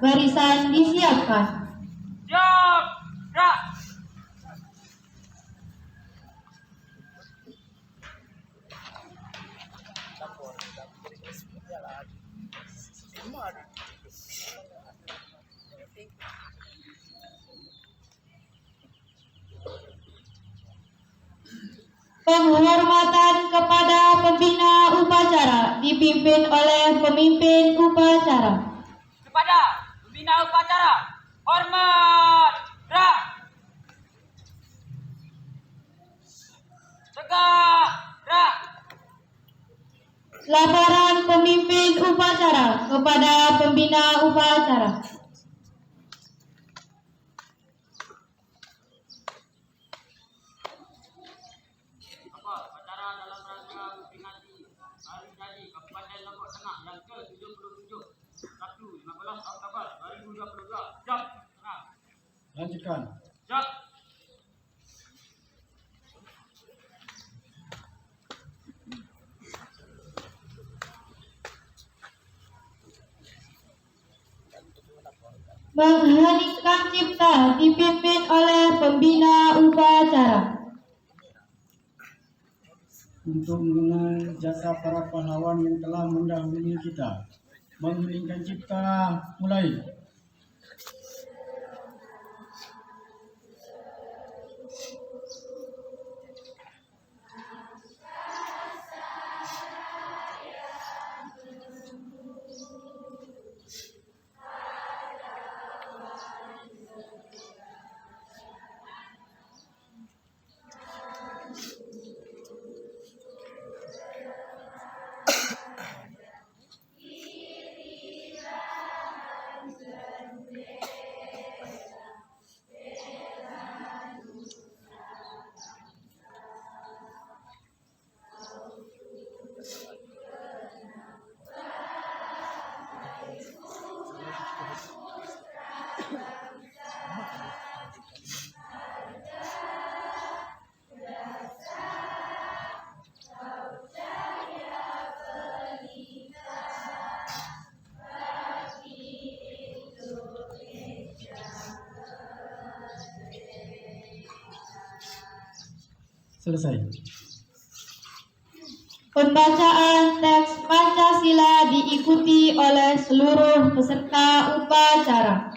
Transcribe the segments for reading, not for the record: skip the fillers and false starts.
Barisan disiapkan. Siap, gerak. Penghormatan kepada pembina upacara dipimpin oleh pemimpin upacara. Kepada pembina upacara, hormat, gerak. Tegak, gerak. Laporan pemimpin upacara kepada pembina upacara. Upacara dalam rangka memperingati Hari Jadi Kabupaten Lombok Tengah yang ke-77 15 Oktober 2022. Siap, gerak. Lanjutkan. Siap. Mengheningkan cipta dipimpin oleh pembina upacara. Untuk mengenal jasa para pahlawan yang telah mendahului kita. Mengheningkan cipta, mulai. Selesai. Pembacaan teks Pancasila diikuti oleh seluruh peserta upacara.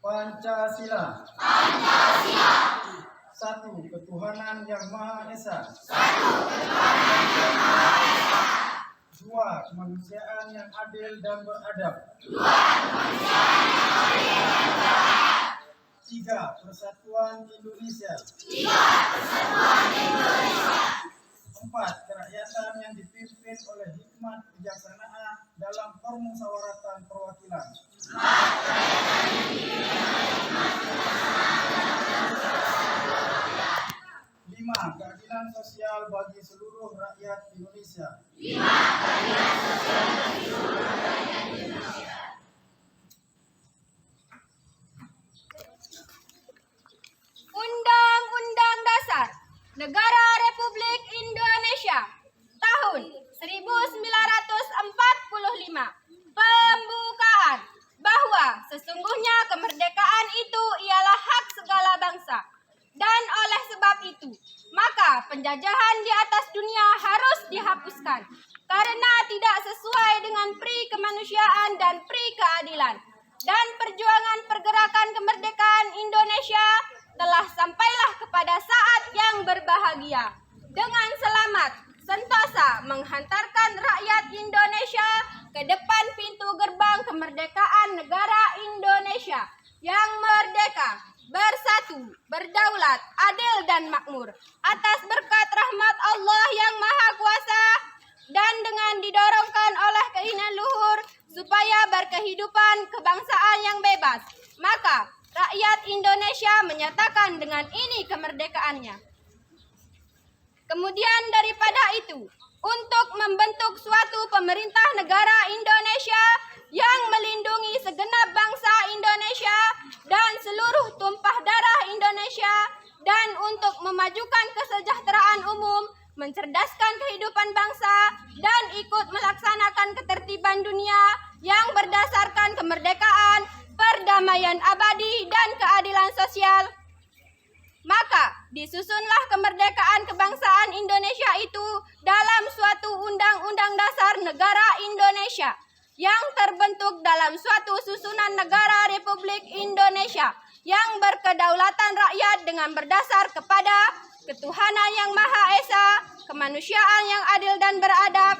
Pancasila. Pancasila. 1. Ketuhanan yang Maha Esa. 2. Kemanusiaan yang adil dan beradab. 3. Persatuan Indonesia. 4. Kerakyatan yang dipimpin oleh hikmat bijaksanaan dalam permusyawaratan perwakilan. 5. Keadilan sosial bagi seluruh rakyat Indonesia. Undang-Undang Dasar Negara Republik Indonesia tahun 1945. Pembukaan bahwa sesungguhnya kemerdekaan itu ialah hak segala bangsa. Dan oleh sebab itu, maka penjajahan di atas dunia harus dihapuskan karena tidak sesuai dengan pri kemanusiaan dan pri keadilan. Dan perjuangan pergerakan kemerdekaan Indonesia telah sampailah kepada saat yang berbahagia. Dengan selamat, sentosa menghantarkan rakyat Indonesia ke depan pintu gerbang kemerdekaan negara Indonesia yang merdeka, bersatu, berdaulat, adil dan makmur atas berkat rahmat Allah yang Maha Kuasa dan dengan didorongkan oleh keinginan luhur supaya berkehidupan kebangsaan yang bebas. Maka rakyat Indonesia menyatakan dengan ini kemerdekaannya. Kemudian daripada itu, untuk membentuk suatu pemerintah negara Indonesia yang melindungi segenap bangsa Indonesia dan seluruh tumpah darah dan untuk memajukan kesejahteraan umum, mencerdaskan kehidupan bangsa, dan ikut melaksanakan ketertiban dunia yang berdasarkan kemerdekaan, perdamaian abadi, dan keadilan sosial. Maka disusunlah kemerdekaan kebangsaan Indonesia itu dalam suatu undang-undang dasar negara Indonesia yang terbentuk dalam suatu susunan negara Republik Indonesia yang berkedaulatan rakyat dengan berdasar kepada ketuhanan yang Maha Esa, kemanusiaan yang adil dan beradab,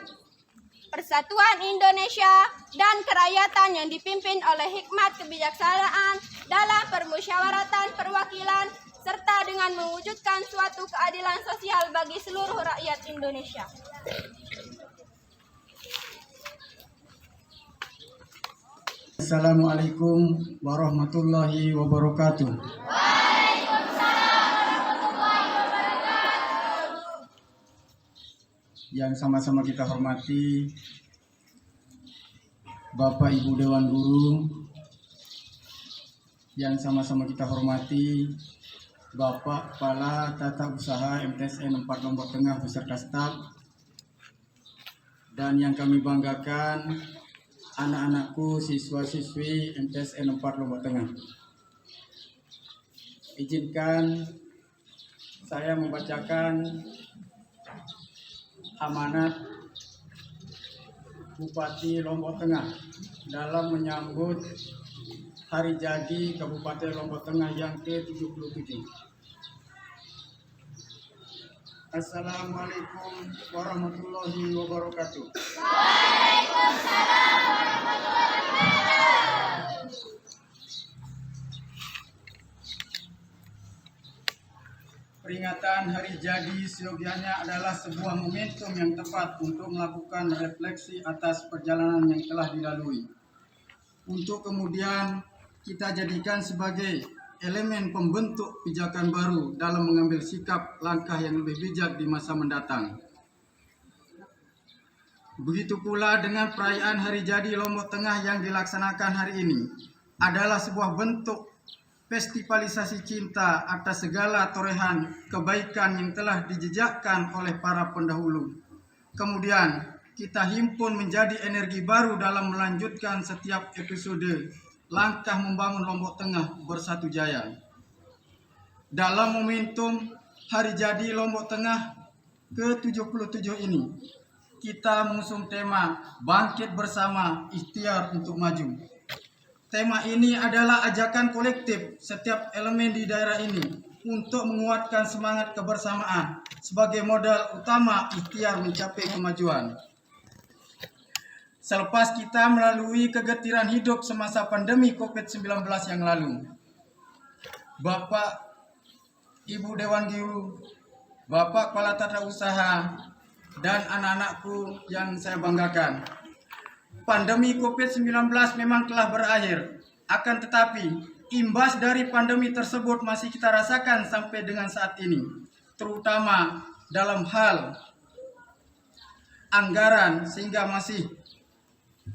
persatuan Indonesia, dan kerakyatan yang dipimpin oleh hikmat kebijaksanaan dalam permusyawaratan perwakilan, serta dengan mewujudkan suatu keadilan sosial bagi seluruh rakyat Indonesia. Assalamualaikum warahmatullahi wabarakatuh. Yang sama-sama kita hormati Bapak Ibu Dewan Guru, yang sama-sama kita hormati Bapak Kepala Tata Usaha MTSN 4 Lombok Tengah beserta staf, dan yang kami banggakan anak-anakku siswa-siswi MTSN 4 Lombok Tengah. Izinkan saya membacakan amanat Bupati Lombok Tengah dalam menyambut Hari Jadi Kabupaten Lombok Tengah yang ke-77. Assalamualaikum warahmatullahi wabarakatuh. Peringatan Hari Jadi seyogianya adalah sebuah momentum yang tepat untuk melakukan refleksi atas perjalanan yang telah dilalui, untuk kemudian kita jadikan sebagai elemen pembentuk pijakan baru dalam mengambil sikap langkah yang lebih bijak di masa mendatang. Begitu pula dengan perayaan Hari Jadi Lombok Tengah yang dilaksanakan hari ini adalah sebuah bentuk festivalisasi cinta atas segala torehan kebaikan yang telah dijejakkan oleh para pendahulu. Kemudian kita himpun menjadi energi baru dalam melanjutkan setiap episode langkah membangun Lombok Tengah bersatu jaya. Dalam momentum Hari Jadi Lombok Tengah ke-77 ini, kita mengusung tema Bangkit Bersama, Ikhtiar untuk Maju. Tema ini adalah ajakan kolektif setiap elemen di daerah ini untuk menguatkan semangat kebersamaan sebagai modal utama ikhtiar mencapai kemajuan. Selepas kita melalui kegetiran hidup semasa pandemi COVID-19 yang lalu, Bapak, Ibu Dewan Guru, Bapak Kepala Tata Usaha, dan anak-anakku yang saya banggakan, pandemi COVID-19 memang telah berakhir, akan tetapi imbas dari pandemi tersebut masih kita rasakan sampai dengan saat ini, terutama dalam hal anggaran, sehingga masih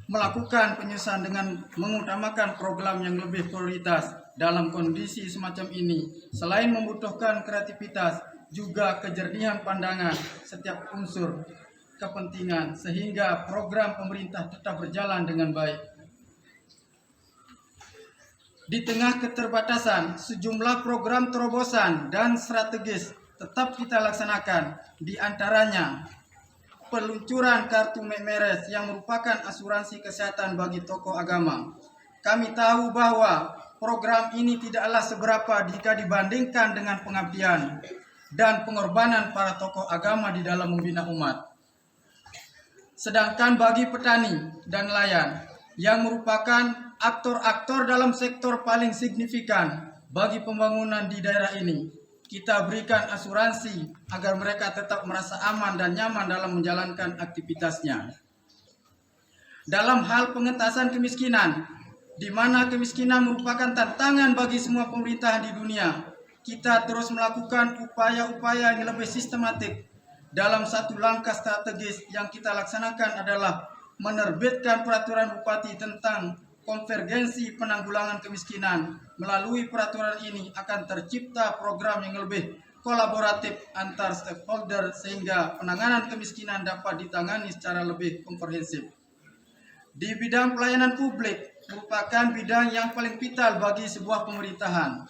melakukan penyusunan dengan mengutamakan program yang lebih prioritas. Dalam kondisi semacam ini, selain membutuhkan kreativitas, juga kejernihan pandangan setiap unsur kepentingan sehingga program pemerintah tetap berjalan dengan baik. Di tengah keterbatasan, sejumlah program terobosan dan strategis tetap kita laksanakan, di antaranya peluncuran kartu memeres yang merupakan asuransi kesehatan bagi tokoh agama. Kami tahu bahwa program ini tidaklah seberapa jika dibandingkan dengan pengabdian dan pengorbanan para tokoh agama di dalam membina umat. Sedangkan bagi petani dan nelayan yang merupakan aktor-aktor dalam sektor paling signifikan bagi pembangunan di daerah ini, kita berikan asuransi agar mereka tetap merasa aman dan nyaman dalam menjalankan aktivitasnya. Dalam hal pengentasan kemiskinan, di mana kemiskinan merupakan tantangan bagi semua pemerintahan di dunia, kita terus melakukan upaya-upaya yang lebih sistematik. Dalam satu langkah strategis yang kita laksanakan adalah menerbitkan peraturan bupati tentang konvergensi penanggulangan kemiskinan. Melalui peraturan ini akan tercipta program yang lebih kolaboratif antar stakeholder sehingga penanganan kemiskinan dapat ditangani secara lebih komprehensif. Di bidang pelayanan publik merupakan bidang yang paling vital bagi sebuah pemerintahan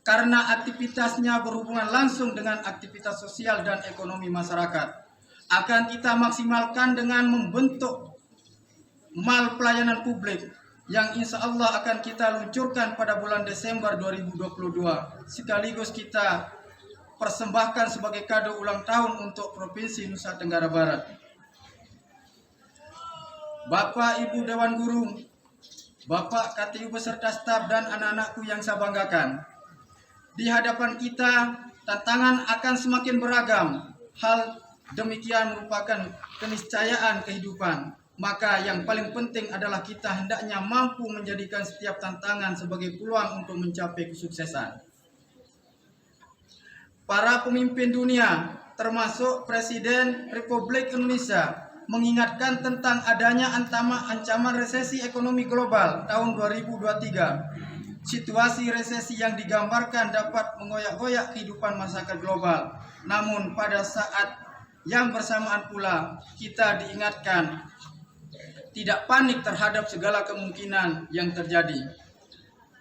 karena aktivitasnya berhubungan langsung dengan aktivitas sosial dan ekonomi masyarakat. Akan kita maksimalkan dengan membentuk mal pelayanan publik yang insya Allah akan kita luncurkan pada bulan Desember 2022. Sekaligus kita persembahkan sebagai kado ulang tahun untuk Provinsi Nusa Tenggara Barat. Bapak Ibu Dewan Guru, Bapak KTU beserta staf dan anak-anakku yang saya banggakan. Di hadapan kita, tantangan akan semakin beragam. Hal demikian merupakan keniscayaan kehidupan. Maka yang paling penting adalah kita hendaknya mampu menjadikan setiap tantangan sebagai peluang untuk mencapai kesuksesan. Para pemimpin dunia, termasuk Presiden Republik Indonesia, mengingatkan tentang adanya ancaman resesi ekonomi global tahun 2023. Situasi resesi yang digambarkan dapat mengoyak-goyak kehidupan masyarakat global. Namun pada saat yang bersamaan pula kita diingatkan tidak panik terhadap segala kemungkinan yang terjadi.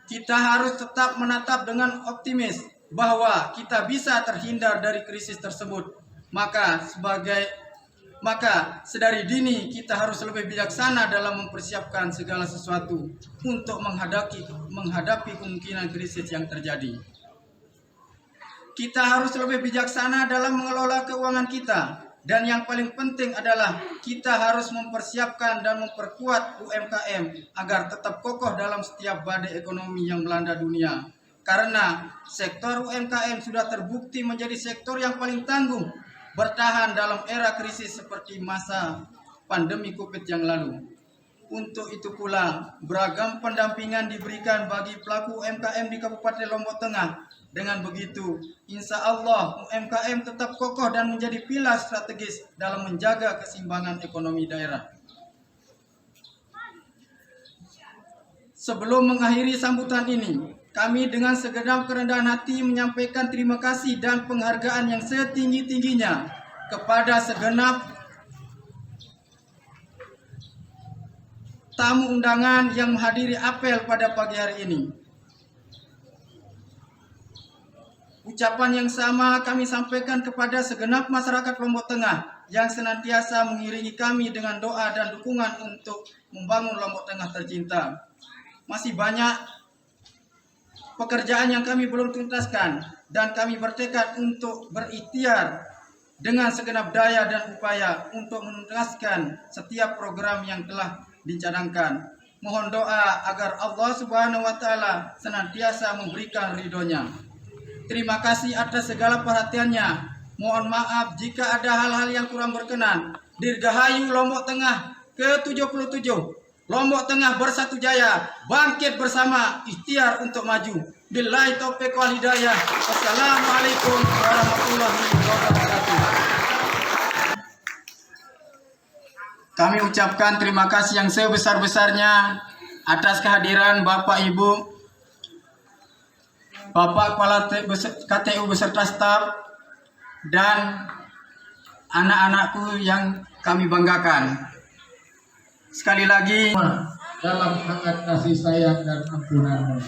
Kita harus tetap menatap dengan optimis bahwa kita bisa terhindar dari krisis tersebut. Maka sedari dini kita harus lebih bijaksana dalam mempersiapkan segala sesuatu untuk menghadapi kemungkinan krisis yang terjadi. Kita harus lebih bijaksana dalam mengelola keuangan kita. Dan yang paling penting adalah kita harus mempersiapkan dan memperkuat UMKM agar tetap kokoh dalam setiap badai ekonomi yang melanda dunia. Karena sektor UMKM sudah terbukti menjadi sektor yang paling tangguh bertahan dalam era krisis seperti masa pandemi COVID yang lalu. Untuk itu pula, beragam pendampingan diberikan bagi pelaku UMKM di Kabupaten Lombok Tengah. Dengan begitu, insya Allah UMKM tetap kokoh dan menjadi pilar strategis dalam menjaga keseimbangan ekonomi daerah. Sebelum mengakhiri sambutan ini, kami dengan segenap kerendahan hati menyampaikan terima kasih dan penghargaan yang setinggi-tingginya kepada segenap tamu undangan yang menghadiri apel pada pagi hari ini. Ucapan yang sama kami sampaikan kepada segenap masyarakat Lombok Tengah yang senantiasa mengiringi kami dengan doa dan dukungan untuk membangun Lombok Tengah tercinta. Masih banyak pekerjaan yang kami belum tuntaskan dan kami bertekad untuk berikhtiar dengan segenap daya dan upaya untuk menuntaskan setiap program yang telah dicadangkan. Mohon doa agar Allah Subhanahu wa Ta'ala senantiasa memberikan ridhonya. Terima kasih atas segala perhatiannya. Mohon maaf jika ada hal-hal yang kurang berkenan. Dirgahayu Lombok Tengah ke-77. Lombok Tengah bersatu jaya, bangkit bersama, ikhtiar untuk maju. Billahi taufiq wal hidayah. Wassalamualaikum warahmatullahi wabarakatuh. Kami ucapkan terima kasih yang sebesar-besarnya atas kehadiran Bapak Ibu, Bapak Kepala KTU beserta staf dan anak-anakku yang kami banggakan. Sekali lagi, dalam hangat kasih sayang dan ampunan-Mu.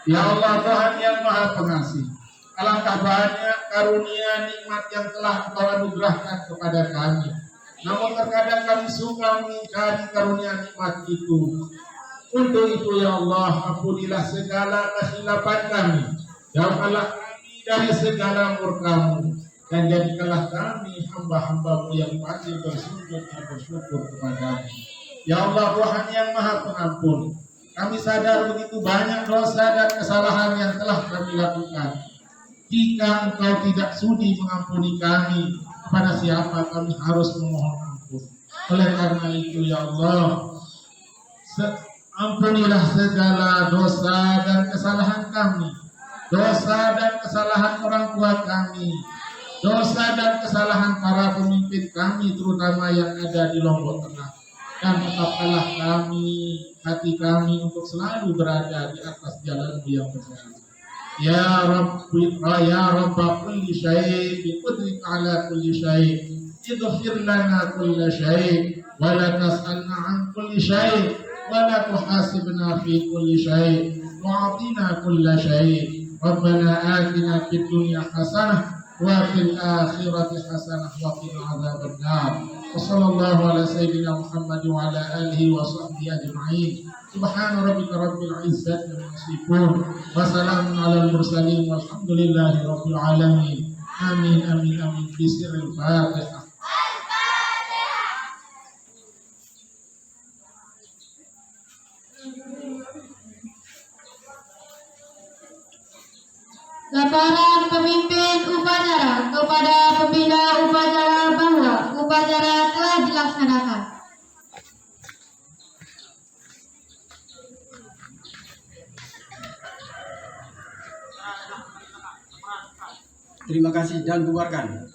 Ya Allah, Tuhan yang Maha Pengasih, alangkah banyak karunia nikmat yang telah Engkau anugerahkan kepada kami. Namun terkadang kami suka mengingkari karunia nikmat itu. Untuk itu ya Allah, ampunilah segala kesilapan kami. Jauhkanlah kami dari segala murka-Mu dan jadikanlah kami hamba-hamba-Mu yang pandai bersujud dan bersyukur kepada-Mu. Ya Allah, Tuhan yang Maha Pengampun, kami sadar begitu banyak dosa dan kesalahan yang telah kami lakukan. Jika Engkau tidak sudi mengampuni kami, kepada siapa kami harus memohon ampun? Oleh karena itu ya Allah, ampunilah segala dosa dan kesalahan kami, dosa dan kesalahan orang tua kami, dosa dan kesalahan para pemimpin kami terutama yang ada di Lombok Tengah. dan tetapkanlah hati kami untuk selalu berada di atas jalan yang benar. Ya Rabbi, ya Rabb kulli syai' bi qudrik ala kulli syai', ighfir lana kulla syai' wa la tas'alna an kulli syai' wa la tuhasibna fi kulli syai' wa atina kulla syai'. Rabbana atina fid dunya hasanah wa fil akhirati hasanah wa qina adzaban nar. Wa sallallahu ala sayyidina Muhammad wa ala alihi wa sahbihi ajma'in. Subhana rabbika rabbil izzati amma yasifun wa salamun alal mursalin walhamdulillahi rabbil alamin. Amin amin amin. Bismillahil Fatihah. Laporan pemimpin upacara kepada pembina upacara bahwa upacara telah dilaksanakan. Terima kasih dan bubarkan.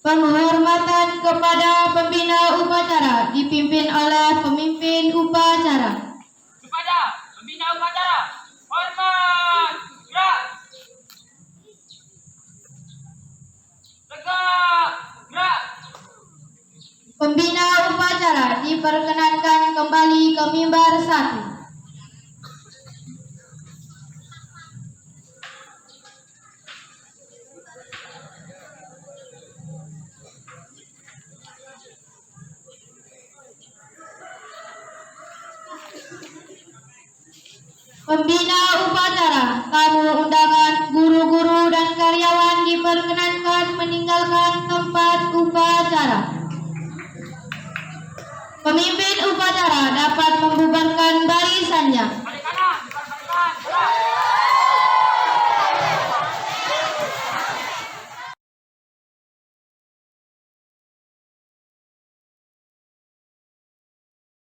Penghormatan kepada pembina upacara dipimpin oleh pemimpin upacara. Kepada pembina upacara, hormat, gerak. Tegak, gerak. Pembina upacara diperkenankan kembali ke mimbar 1. Pembina upacara, tamu undangan, guru-guru dan karyawan diperkenankan meninggalkan tempat upacara. Pemimpin upacara dapat membubarkan barisannya.